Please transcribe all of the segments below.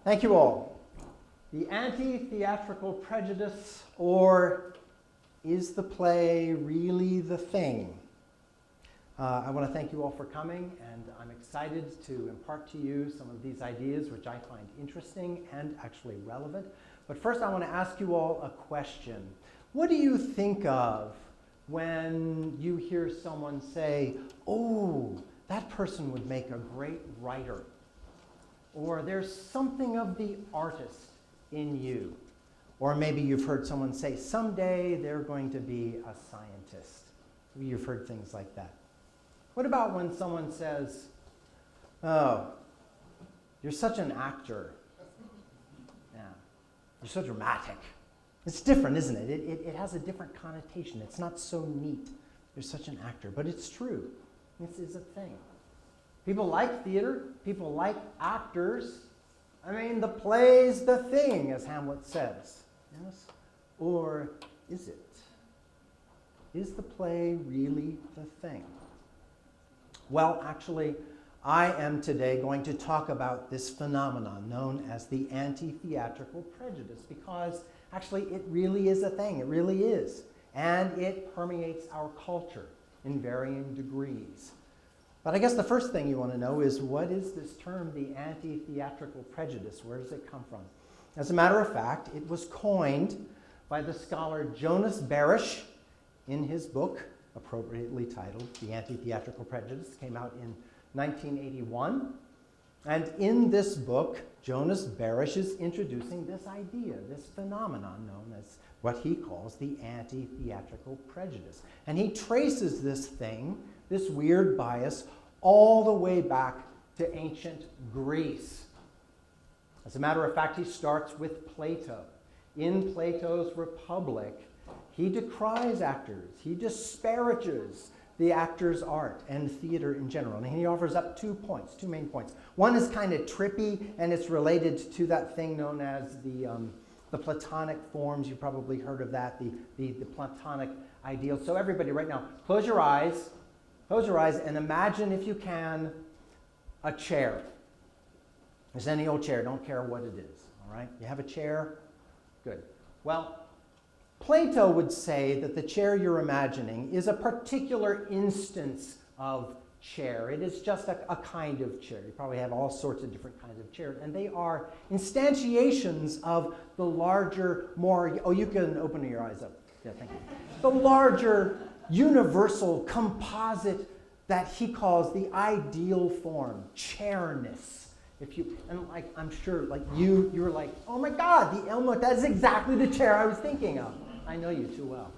Thank you all. The Anti-Theatrical Prejudice, or is the play really the thing? I want to thank you all for coming, and I'm excited to impart to you some of these ideas which I find interesting and actually relevant. But first I want to ask you all a question. What do you think of when you hear someone say, oh, that person would make a great writer? Or there's something of the artist in you. Or maybe you've heard someone say, someday they're going to be a scientist. Maybe you've heard things like that. What about when someone says, oh, you're such an actor. Yeah, you're so dramatic. It's different, isn't it? It has a different connotation. It's not so neat. You're such an actor, but it's true. This is a thing. People like theater. People like actors. I mean, the play's the thing, as Hamlet says. Yes? Or is it? Is the play really the thing? Well, actually, I am today going to talk about this phenomenon known as the anti-theatrical prejudice, because actually it really is a thing. It really is. And it permeates our culture in varying degrees. But I guess the first thing you want to know is, what is this term, the anti-theatrical prejudice? Where does it come from? As a matter of fact, it was coined by the scholar Jonas Barish in his book, appropriately titled The Anti-Theatrical Prejudice. Came out in 1981. And in this book, Jonas Barish is introducing this idea, this phenomenon known as what he calls the anti-theatrical prejudice. And he traces this thing, this weird bias, all the way back to ancient Greece. As a matter of fact, he starts with Plato. In Plato's Republic, he decries actors. He disparages the actor's art and theater in general. And he offers up 2 points, 2 main points. One is kind of trippy, and it's related to that thing known as the Platonic forms. You've probably heard of that, the Platonic Ideal. So everybody right now, close your eyes, and imagine, if you can, a chair. Just any old chair, don't care what it is, all right? You have a chair? Good. Well, Plato would say that the chair you're imagining is a particular instance of chair. It is just a kind of chair. You probably have all sorts of different kinds of chairs, and they are instantiations of the larger, more, oh, you can open your eyes up. Yeah, thank you. The larger, universal composite that he calls the ideal form, chairness. And like, I'm sure, like you were like, oh my God, the Elmo, that's exactly the chair I was thinking of. I know you too well.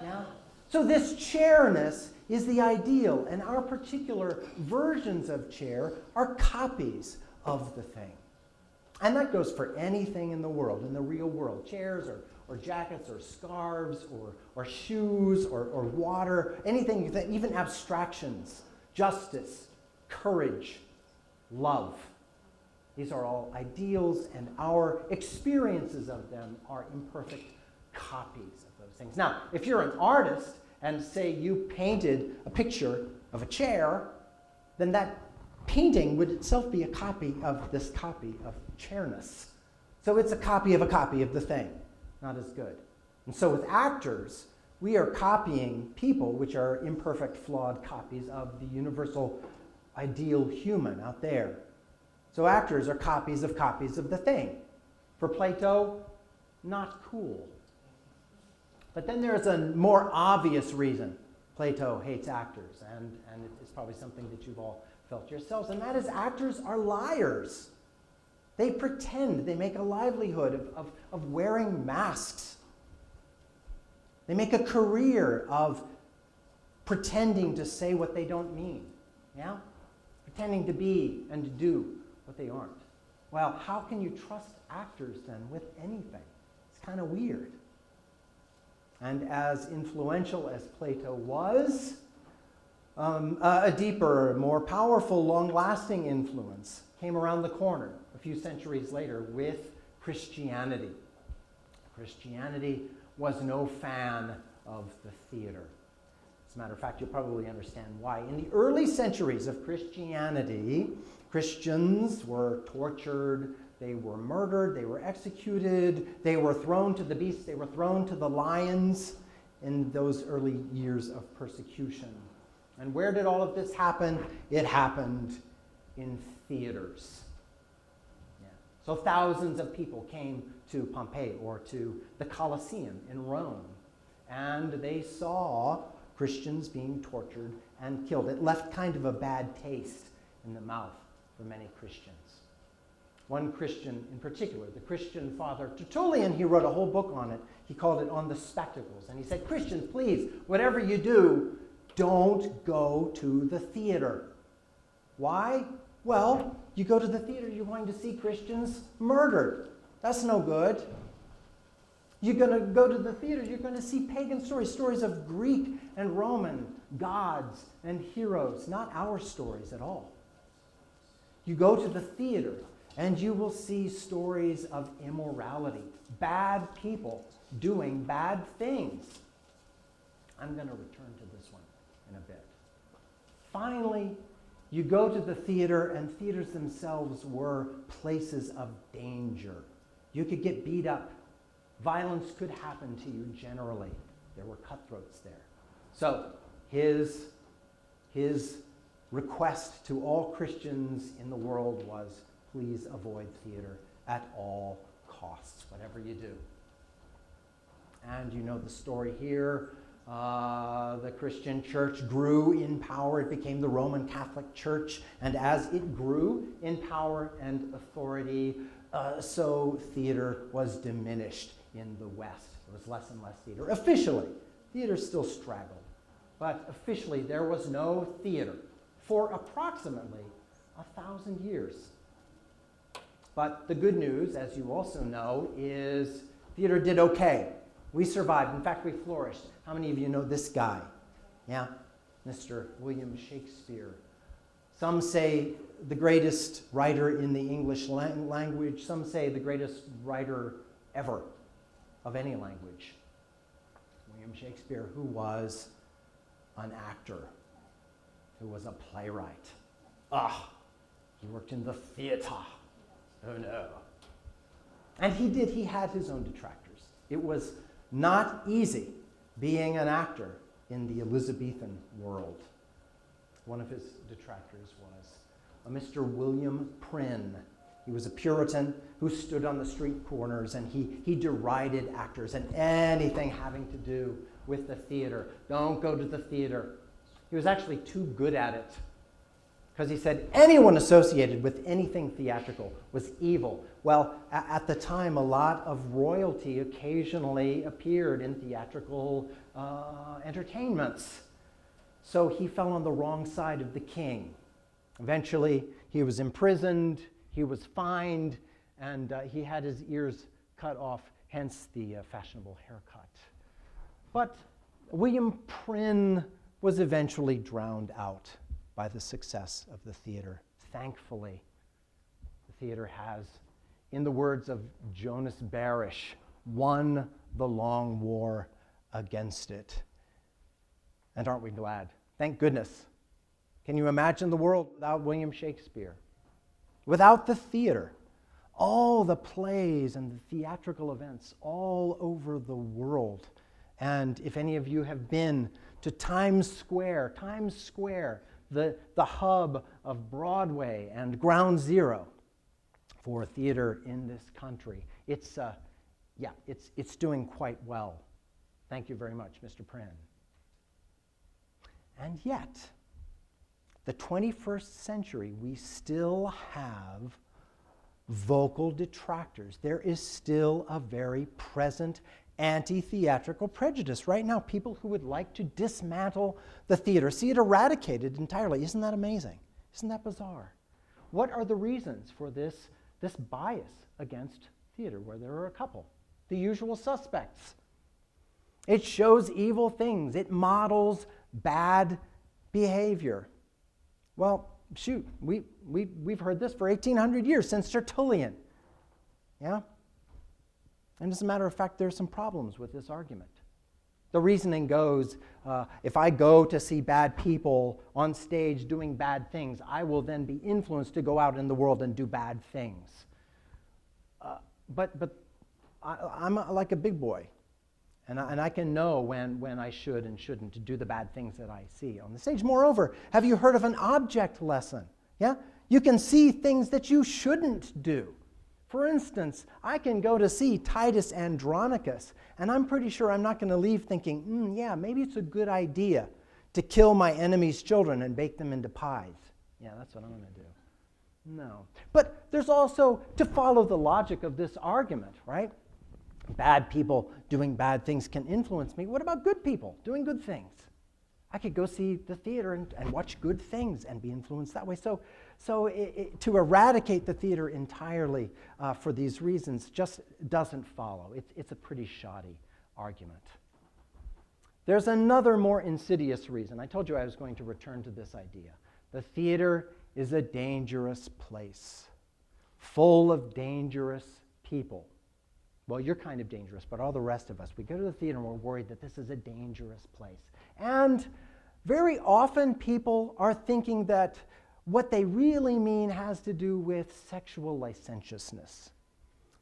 Yeah? So this chairness is the ideal, and our particular versions of chair are copies of the thing. And that goes for anything in the world, in the real world. Chairs or jackets or scarves or shoes or water, anything you think, even abstractions, justice, courage, love. These are all ideals, and our experiences of them are imperfect copies of those things. Now, if you're an artist and say you painted a picture of a chair, then that painting would itself be a copy of this copy of chairness. So it's a copy of the thing, not as good. And so with actors, we are copying people which are imperfect, flawed copies of the universal ideal human out there. So actors are copies of the thing. For Plato, not cool. But then there's a more obvious reason Plato hates actors, and it's probably something that you've all felt yourselves, and that is actors are liars. They pretend, they make a livelihood of wearing masks. They make a career of pretending to say what they don't mean, yeah? Pretending to be and to do what they aren't. Well, how can you trust actors then with anything? It's kind of weird. And as influential as Plato was, a deeper, more powerful, long-lasting influence came around the corner a few centuries later with Christianity. Christianity was no fan of the theater. As a matter of fact, you'll probably understand why. In the early centuries of Christianity, Christians were tortured, they were murdered, they were executed, they were thrown to the beasts, they were thrown to the lions in those early years of persecution. And where did all of this happen? It happened in theaters. Yeah. So thousands of people came to Pompeii or to the Colosseum in Rome, and they saw Christians being tortured and killed. It left kind of a bad taste in the mouth for many Christians. One Christian in particular, the Christian father Tertullian, he wrote a whole book on it. He called it On the Spectacles. And he said, Christians, please, whatever you do, don't go to the theater. Why? Well, you go to the theater, you're going to see Christians murdered. That's no good. You're going to go to the theater, you're going to see pagan stories, stories of Greek and Roman gods and heroes, not our stories at all. You go to the theater, and you will see stories of immorality, bad people doing bad things. I'm going to return to this one in a bit. Finally, you go to the theater, and theaters themselves were places of danger. You could get beat up. Violence could happen to you generally. There were cutthroats there. So his request to all Christians in the world was, please avoid theater at all costs, whatever you do. And you know the story here. The Christian church grew in power. It became the Roman Catholic Church. And as it grew in power and authority, so theater was diminished in the West. There was less and less theater. Officially, theater still straggled. But officially, there was no theater for approximately 1,000 years. But the good news, as you also know, is theater did okay. We survived. In fact, we flourished. How many of you know this guy? Yeah? Mr. William Shakespeare. Some say the greatest writer in the English language. Some say the greatest writer ever of any language. William Shakespeare, who was an actor, who was a playwright. He worked in the theater. Oh no. And he had his own detractors. It was not easy being an actor in the Elizabethan world. One of his detractors was a Mr. William Prynne. He was a Puritan who stood on the street corners, and he derided actors and anything having to do with the theater. Don't go to the theater. He was actually too good at it, because he said anyone associated with anything theatrical was evil. Well, at the time, a lot of royalty occasionally appeared in theatrical entertainments. So he fell on the wrong side of the king. Eventually, he was imprisoned, he was fined, and he had his ears cut off, hence the fashionable haircut. But William Prynne was eventually drowned out by the success of the theater. Thankfully, the theater has, in the words of Jonas Barish, won the long war against it. And aren't we glad? Thank goodness. Can you imagine the world without William Shakespeare? Without the theater, all the plays and the theatrical events all over the world. And if any of you have been to Times Square, the hub of Broadway and ground zero for theater in this country, it's doing quite well. Thank you very much, Mr. Prynne. And yet, the 21st century, we still have vocal detractors. There is still a very present anti-theatrical prejudice right now. People who would like to dismantle the theater, see it eradicated entirely. Isn't that amazing? Isn't that bizarre? What are the reasons for this bias against theater, where there are a couple? The usual suspects. It shows evil things. It models bad behavior. Well, shoot, we've heard this for 1,800 years, since Tertullian. Yeah? And as a matter of fact, there's some problems with this argument. The reasoning goes, if I go to see bad people on stage doing bad things, I will then be influenced to go out in the world and do bad things. but I'm like a big boy. And I can know when I should and shouldn't do the bad things that I see on the stage. Moreover, have you heard of an object lesson? Yeah? You can see things that you shouldn't do. For instance, I can go to see Titus Andronicus, and I'm pretty sure I'm not going to leave thinking, yeah, maybe it's a good idea to kill my enemy's children and bake them into pies. Yeah, that's what I'm going to do. No. But there's also, to follow the logic of this argument, right? Bad people doing bad things can influence me. What about good people doing good things? I could go see the theater and watch good things and be influenced that way. So to eradicate the theater entirely for these reasons just doesn't follow. It's a pretty shoddy argument. There's another more insidious reason. I told you I was going to return to this idea. The theater is a dangerous place, full of dangerous people. Well, you're kind of dangerous, but all the rest of us, we go to the theater and we're worried that this is a dangerous place. And very often people are thinking that what they really mean has to do with sexual licentiousness.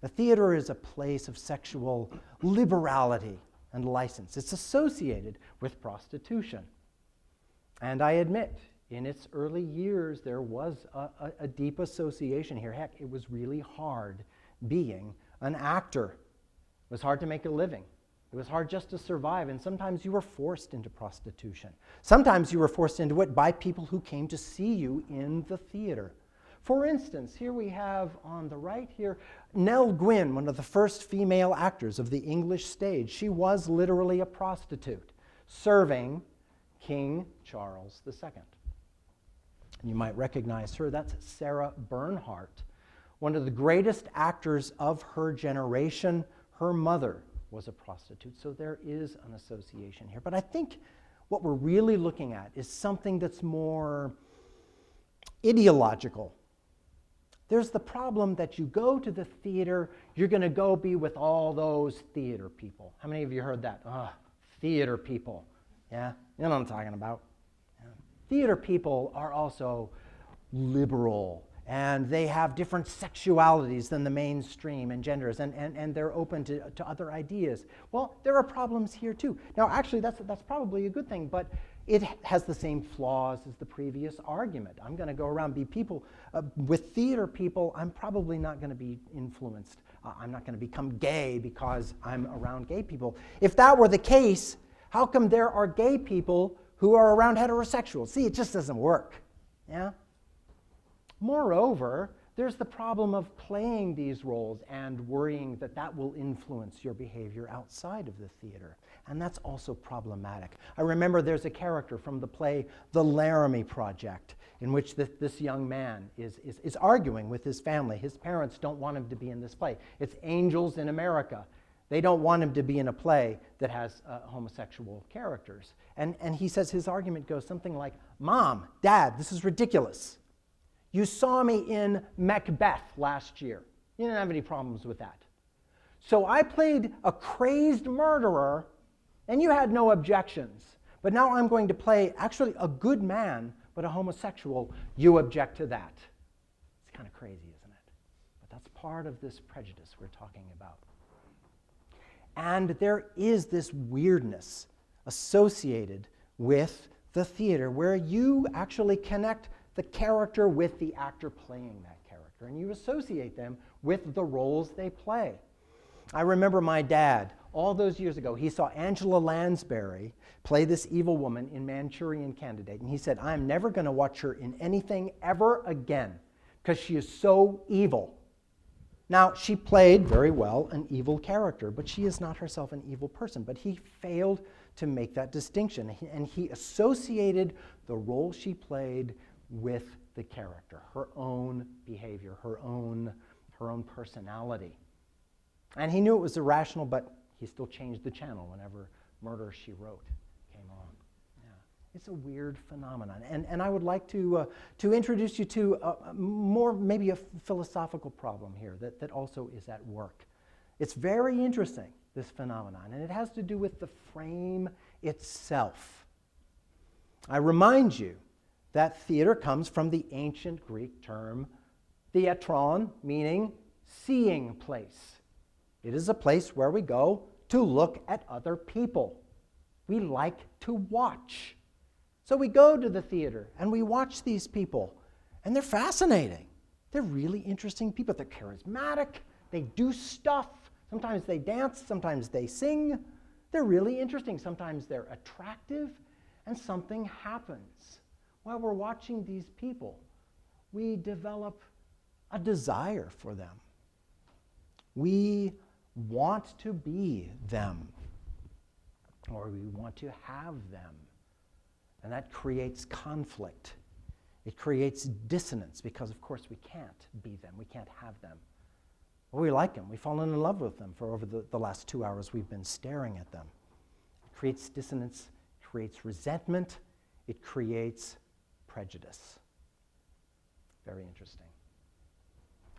The theater is a place of sexual liberality and license. It's associated with prostitution. And I admit, in its early years, there was a deep association here. Heck, it was really hard being an actor. It was hard to make a living. It was hard just to survive, and sometimes you were forced into prostitution. Sometimes you were forced into it by people who came to see you in the theater. For instance, here we have on the right here, Nell Gwynn, one of the first female actors of the English stage. She was literally a prostitute, serving King Charles II. And you might recognize her. That's Sarah Bernhardt, one of the greatest actors of her generation. Her mother was a prostitute, so there is an association here. But I think what we're really looking at is something that's more ideological. There's the problem that you go to the theater, you're going to go be with all those theater people. How many of you heard that? Theater people. Yeah? You know what I'm talking about. Yeah. Theater people are also liberal, and they have different sexualities than the mainstream and genders, and they're open to other ideas. Well, there are problems here too. Now, actually, that's probably a good thing, but it has the same flaws as the previous argument. I'm going to go around be people with theater people. I'm probably not going to be influenced. I'm not going to become gay because I'm around gay people. If that were the case, how come there are gay people who are around heterosexuals? See, it just doesn't work. Yeah. Moreover, there's the problem of playing these roles and worrying that that will influence your behavior outside of the theater. And that's also problematic. I remember there's a character from the play The Laramie Project in which this young man is arguing with his family. His parents don't want him to be in this play. It's Angels in America. They don't want him to be in a play that has homosexual characters. And he says his argument goes something like, "Mom, Dad, this is ridiculous. You saw me in Macbeth last year. You didn't have any problems with that. So I played a crazed murderer, and you had no objections. But now I'm going to play actually a good man, but a homosexual. You object to that." It's kind of crazy, isn't it? But that's part of this prejudice we're talking about. And there is this weirdness associated with the theater where you actually connect the character with the actor playing that character, and you associate them with the roles they play. I remember my dad, all those years ago, he saw Angela Lansbury play this evil woman in Manchurian Candidate, and he said, "I'm never going to watch her in anything ever again because she is so evil." Now, she played very well an evil character, but she is not herself an evil person. But he failed to make that distinction, and he associated the role she played with the character, her own behavior, her own personality. And he knew it was irrational, but he still changed the channel whenever Murder, She Wrote came on. Yeah. It's a weird phenomenon. And I would like to introduce you to more maybe a philosophical problem here that also is at work. It's very interesting, this phenomenon, and it has to do with the frame itself. I remind you that theater comes from the ancient Greek term theatron, meaning seeing place. It is a place where we go to look at other people. We like to watch. So we go to the theater and we watch these people, and they're fascinating. They're really interesting people. They're charismatic. They do stuff. Sometimes they dance. Sometimes they sing. They're really interesting. Sometimes they're attractive, and something happens. While we're watching these people, we develop a desire for them. We want to be them, or we want to have them. And that creates conflict. It creates dissonance because, of course, we can't be them. We can't have them. Well, we like them. We've fallen in love with them for over the last 2 hours we've been staring at them. It creates dissonance. It creates resentment. It creates prejudice. Very interesting.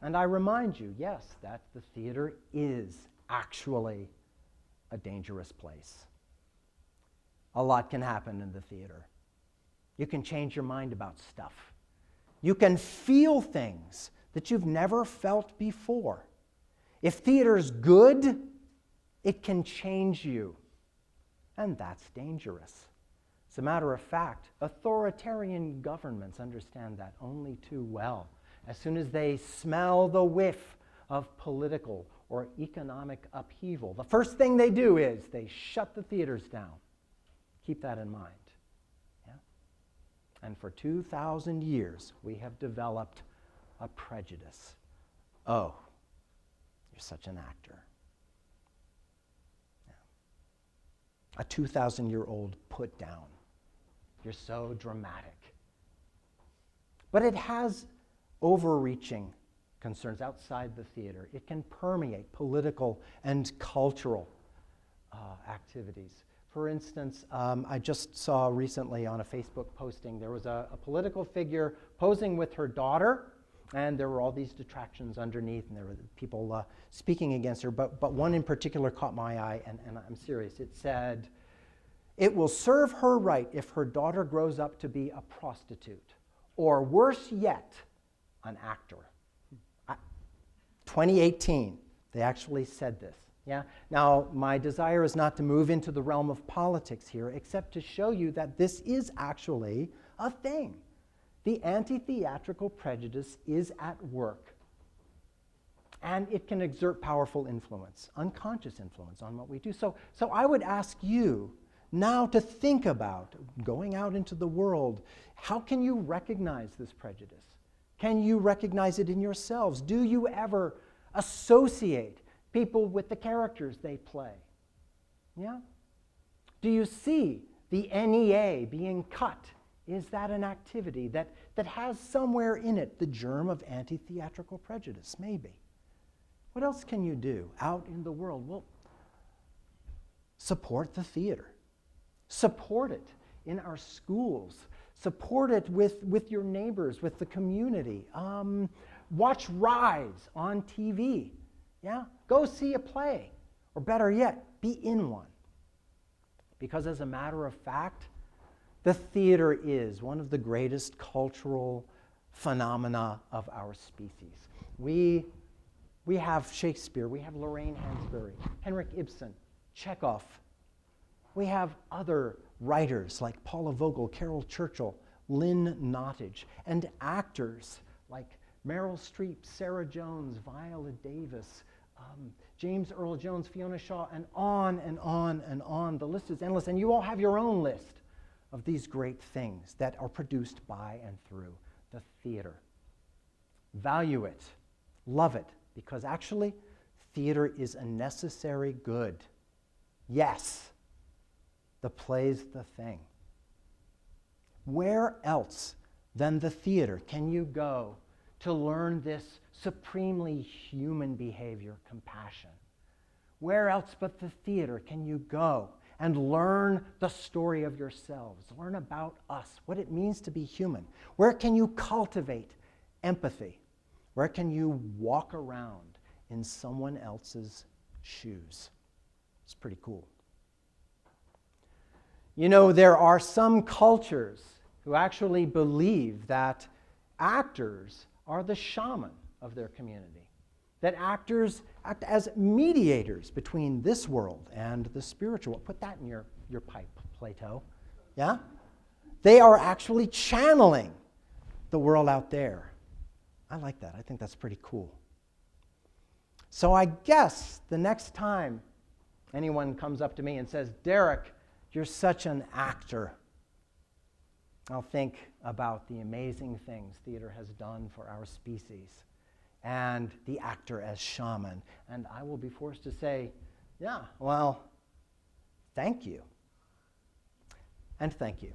And I remind you, yes, that the theater is actually a dangerous place. A lot can happen in the theater. You can change your mind about stuff. You can feel things that you've never felt before. If theater's good, it can change you. And that's dangerous. As a matter of fact, authoritarian governments understand that only too well. As soon as they smell the whiff of political or economic upheaval, the first thing they do is they shut the theaters down. Keep that in mind. Yeah? And for 2,000 years, we have developed a prejudice. Oh, you're such an actor. Yeah. A 2,000-year-old put down. You're so dramatic. But it has overreaching concerns outside the theater. It can permeate political and cultural activities. For instance, I just saw recently on a Facebook posting, there was a political figure posing with her daughter, and there were all these detractions underneath, and there were people speaking against her, but one in particular caught my eye, and I'm serious. It said, "It will serve her right if her daughter grows up to be a prostitute, or worse yet, an actor." 2018, they actually said this. Yeah. Now, my desire is not to move into the realm of politics here, except to show you that this is actually a thing. The anti-theatrical prejudice is at work. And it can exert powerful influence, unconscious influence on what we do. So I would ask you now to think about going out into the world. How can you recognize this prejudice? Can you recognize it in yourselves? Do you ever associate people with the characters they play? Yeah? Do you see the NEA being cut? Is that an activity that has somewhere in it the germ of anti-theatrical prejudice? Maybe. What else can you do out in the world? Well, support the theater. Support it in our schools. Support it with your neighbors, with the community. Watch Rise on TV. Yeah? Go see a play. Or better yet, be in one. Because as a matter of fact, the theater is one of the greatest cultural phenomena of our species. We have Shakespeare, we have Lorraine Hansberry, Henrik Ibsen, Chekhov. We have other writers like Paula Vogel, Carol Churchill, Lynn Nottage, and actors like Meryl Streep, Sarah Jones, Viola Davis, James Earl Jones, Fiona Shaw, and on and on and on. The list is endless, and you all have your own list of these great things that are produced by and through the theater. Value it, love it, because actually, theater is a necessary good. Yes, the play's the thing. Where else than the theater can you go to learn this supremely human behavior, compassion? Where else but the theater can you go and learn the story of yourselves, learn about us, what it means to be human? Where can you cultivate empathy? Where can you walk around in someone else's shoes? It's pretty cool. You know, there are some cultures who actually believe that actors are the shaman of their community. that actors act as mediators between this world and the spiritual. Put that in your pipe, Plato. Yeah? They are actually channeling the world out there. I like that. I think that's pretty cool. So I guess the next time anyone comes up to me and says, Derek, you're such an actor, I'll think about the amazing things theater has done for our species and the actor as shaman. And I will be forced to say, yeah, well, thank you. And thank you.